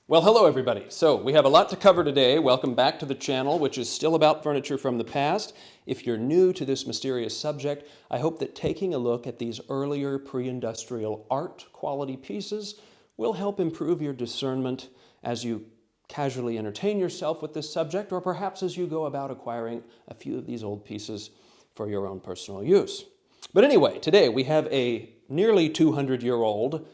Well, hello everybody. So we have a lot to cover today. Welcome back to the channel, which is still about furniture from the past. If you're new to this mysterious subject, I hope that taking a look at these earlier pre-industrial art quality pieces will help improve your discernment as you casually entertain yourself with this subject, or perhaps as you go about acquiring a few of these old pieces for your own personal use. But anyway, today we have a nearly 200-year-old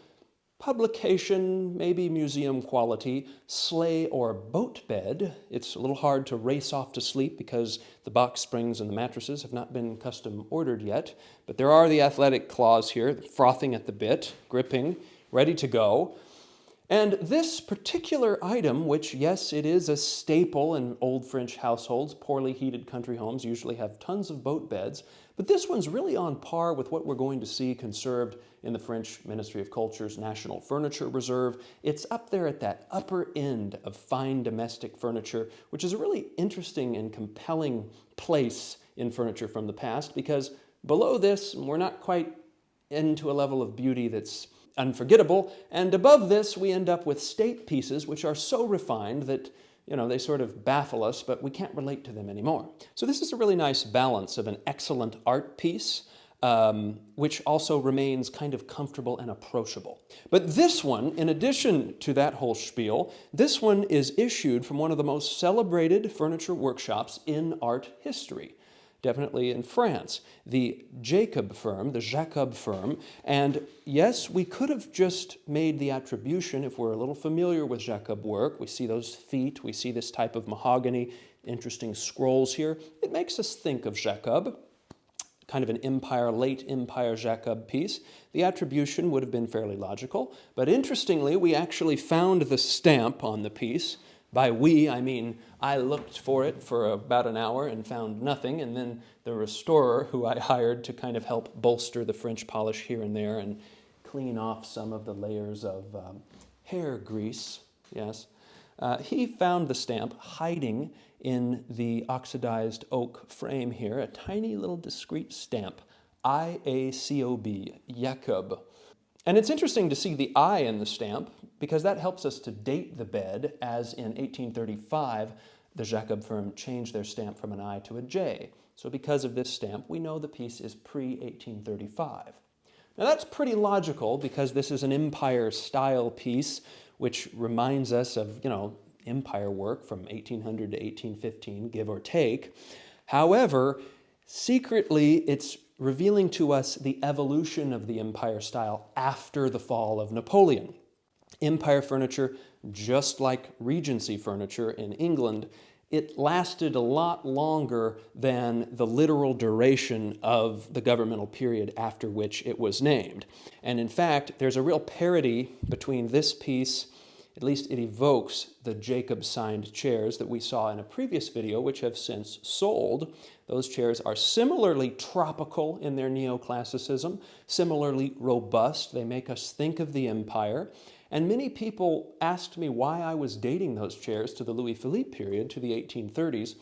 publication, maybe museum quality, sleigh or boat bed. It's a little hard to race off to sleep because the box springs and the mattresses have not been custom ordered yet, but there are the athletic claws here, frothing at the bit, gripping, ready to go. And this particular item, which, yes, it is a staple in old French households, poorly heated country homes usually have tons of boat beds, but this one's really on par with what we're going to see conserved in the French Ministry of Culture's National Furniture Reserve. It's up there at that upper end of fine domestic furniture, which is a really interesting and compelling place in furniture from the past, because below this, we're not quite into a level of beauty that's unforgettable, and above this we end up with state pieces which are so refined that, you know, they sort of baffle us, but we can't relate to them anymore. So this is a really nice balance of an excellent art piece, which also remains kind of comfortable and approachable. But this one, in addition to that whole spiel, this one is issued from one of the most celebrated furniture workshops in art history. Definitely in France, the Jacob firm, the Jacob firm. And yes, we could have just made the attribution, if we're a little familiar with Jacob work, we see those feet, we see this type of mahogany, interesting scrolls here. It makes us think of Jacob, kind of an empire, late empire Jacob piece. The attribution would have been fairly logical, but interestingly, we actually found the stamp on the piece. By we, I mean I looked for it for about an hour and found nothing, and then the restorer, who I hired to kind of help bolster the French polish here and there and clean off some of the layers of hair grease, yes, he found the stamp hiding in the oxidized oak frame here, a tiny little discreet stamp, IACOB, Jacob. And it's interesting to see the I in the stamp because that helps us to date the bed, as in 1835, the Jacob firm changed their stamp from an I to a J. So because of this stamp, we know the piece is pre-1835. Now that's pretty logical because this is an empire style piece, which reminds us of, you know, empire work from 1800 to 1815, give or take. However, secretly, it's revealing to us the evolution of the empire style after the fall of Napoleon. Empire furniture, just like Regency furniture in England, it lasted a lot longer than the literal duration of the governmental period after which it was named. And in fact, there's a real parity between this piece, at least it evokes the Jacob-signed chairs that we saw in a previous video, which have since sold. Those chairs are similarly tropical in their neoclassicism, similarly robust. They make us think of the empire. And many people asked me why I was dating those chairs to the Louis Philippe period, to the 1830s.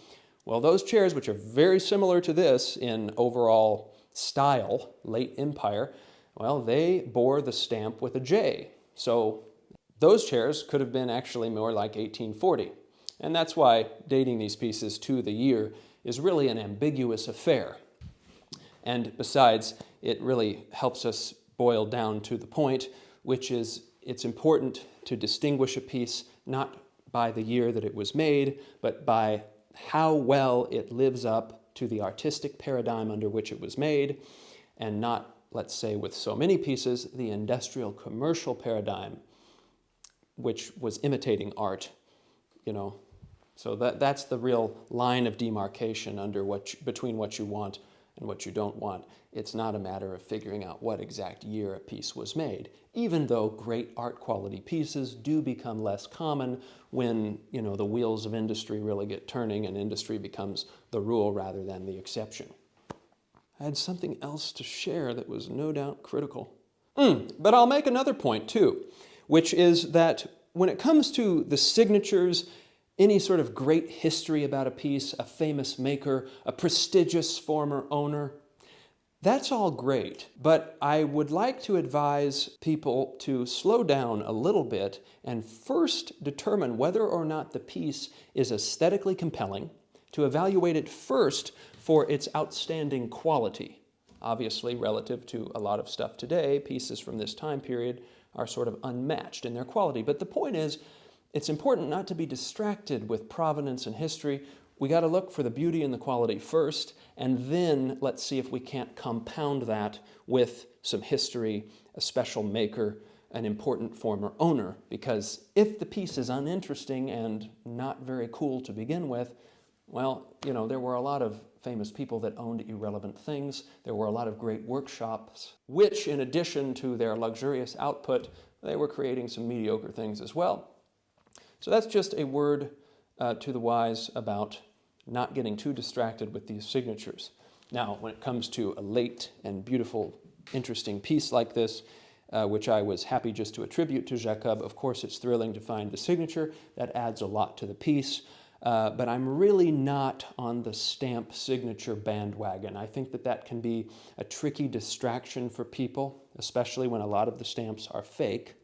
Well, those chairs, which are very similar to this in overall style, late empire, well, they bore the stamp with a J. So those chairs could have been actually more like 1840. And that's why dating these pieces to the year is really an ambiguous affair. And besides, it really helps us boil down to the point, which is it's important to distinguish a piece not by the year that it was made, but by how well it lives up to the artistic paradigm under which it was made, and not, let's say, with so many pieces, the industrial commercial paradigm, which was imitating art, you know. So that's the real line of demarcation under between what you want and what you don't want. It's not a matter of figuring out what exact year a piece was made, even though great art quality pieces do become less common when, you know, the wheels of industry really get turning and industry becomes the rule rather than the exception. I had something else to share that was no doubt critical. But I'll make another point too, which is that when it comes to the signatures, any sort of great history about a piece, a famous maker, a prestigious former owner, That's all great, but I would like to advise people to slow down a little bit and first determine whether or not the piece is aesthetically compelling, to evaluate it first for its outstanding quality. Obviously, relative to a lot of stuff today, pieces from this time period are sort of unmatched in their quality. But the point is, it's important not to be distracted with provenance and history. We got to look for the beauty and the quality first, and then let's see if we can't compound that with some history, a special maker, an important former owner. Because if the piece is uninteresting and not very cool to begin with, well, you know, there were a lot of famous people that owned irrelevant things. There were a lot of great workshops, which, in addition to their luxurious output, they were creating some mediocre things as well. So that's just a word to the wise about not getting too distracted with these signatures. Now, when it comes to a late and beautiful, interesting piece like this, which I was happy just to attribute to Jacob, of course it's thrilling to find the signature. That adds a lot to the piece. But I'm really not on the stamp signature bandwagon. I think that that can be a tricky distraction for people, especially when a lot of the stamps are fake.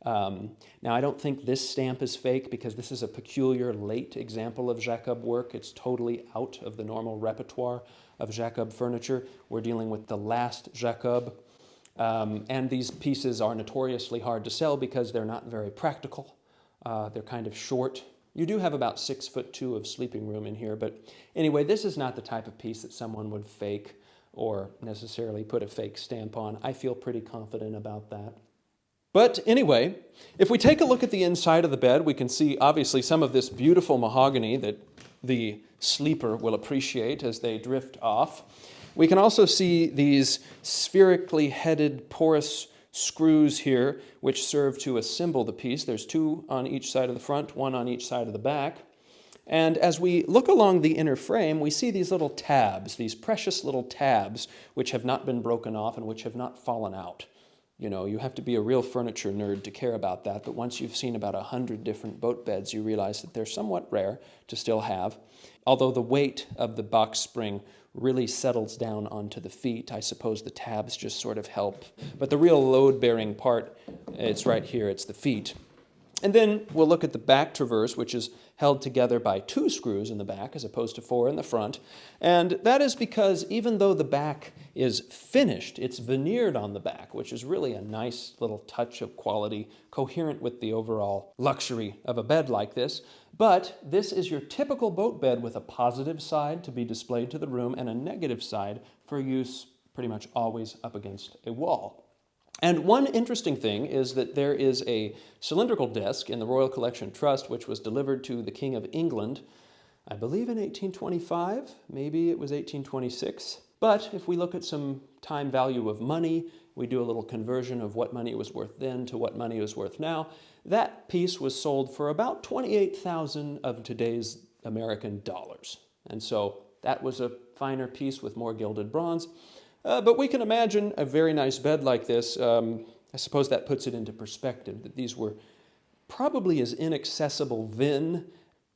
Now, I don't think this stamp is fake because this is a peculiar late example of Jacob work. It's totally out of the normal repertoire of Jacob furniture. We're dealing with the last Jacob. And these pieces are notoriously hard to sell because they're not very practical. They're kind of short. You do have about 6'2" of sleeping room in here, but anyway, this is not the type of piece that someone would fake or necessarily put a fake stamp on. I feel pretty confident about that. But anyway, if we take a look at the inside of the bed, we can see obviously some of this beautiful mahogany that the sleeper will appreciate as they drift off. We can also see these spherically headed porous screws here, which serve to assemble the piece. There's 2 on each side of the front, 1 on each side of the back. And as we look along the inner frame, we see these little tabs, these precious little tabs, which have not been broken off and which have not fallen out. You know, you have to be a real furniture nerd to care about that, but once you've seen about 100 different boat beds, you realize that they're somewhat rare to still have. Although the weight of the box spring really settles down onto the feet, I suppose the tabs just sort of help. But the real load-bearing part, it's right here, it's the feet. And then we'll look at the back traverse, which is held together by 2 screws in the back as opposed to 4 in the front. And that is because even though the back is finished, it's veneered on the back, which is really a nice little touch of quality, coherent with the overall luxury of a bed like this. But this is your typical boat bed with a positive side to be displayed to the room and a negative side for use pretty much always up against a wall. And one interesting thing is that there is a cylindrical desk in the Royal Collection Trust which was delivered to the King of England, I believe in 1825, maybe it was 1826. But if we look at some time value of money, we do a little conversion of what money was worth then to what money was worth now, that piece was sold for about 28,000 of today's American dollars. And so that was a finer piece with more gilded bronze. But we can imagine a very nice bed like this. I suppose that puts it into perspective, that these were probably as inaccessible then.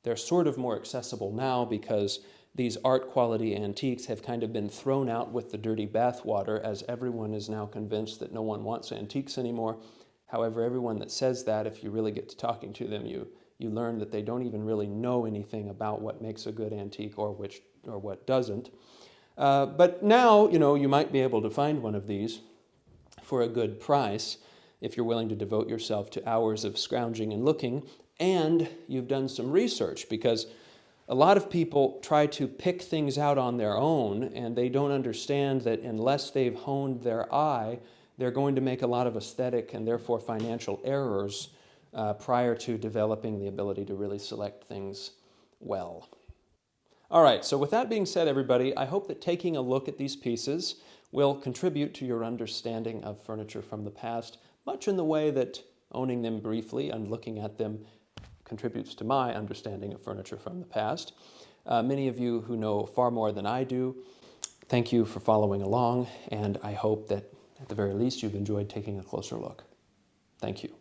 They're sort of more accessible now because these art quality antiques have kind of been thrown out with the dirty bathwater, as everyone is now convinced that no one wants antiques anymore. However, everyone that says that, if you really get to talking to them, you learn that they don't even really know anything about what makes a good antique or what doesn't. But now, you know, you might be able to find one of these for a good price if you're willing to devote yourself to hours of scrounging and looking, and you've done some research, because a lot of people try to pick things out on their own, and they don't understand that unless they've honed their eye, they're going to make a lot of aesthetic and therefore financial errors prior to developing the ability to really select things well. All right, so with that being said, everybody, I hope that taking a look at these pieces will contribute to your understanding of furniture from the past, much in the way that owning them briefly and looking at them contributes to my understanding of furniture from the past. Many of you who know far more than I do, thank you for following along, and I hope that at the very least you've enjoyed taking a closer look. Thank you.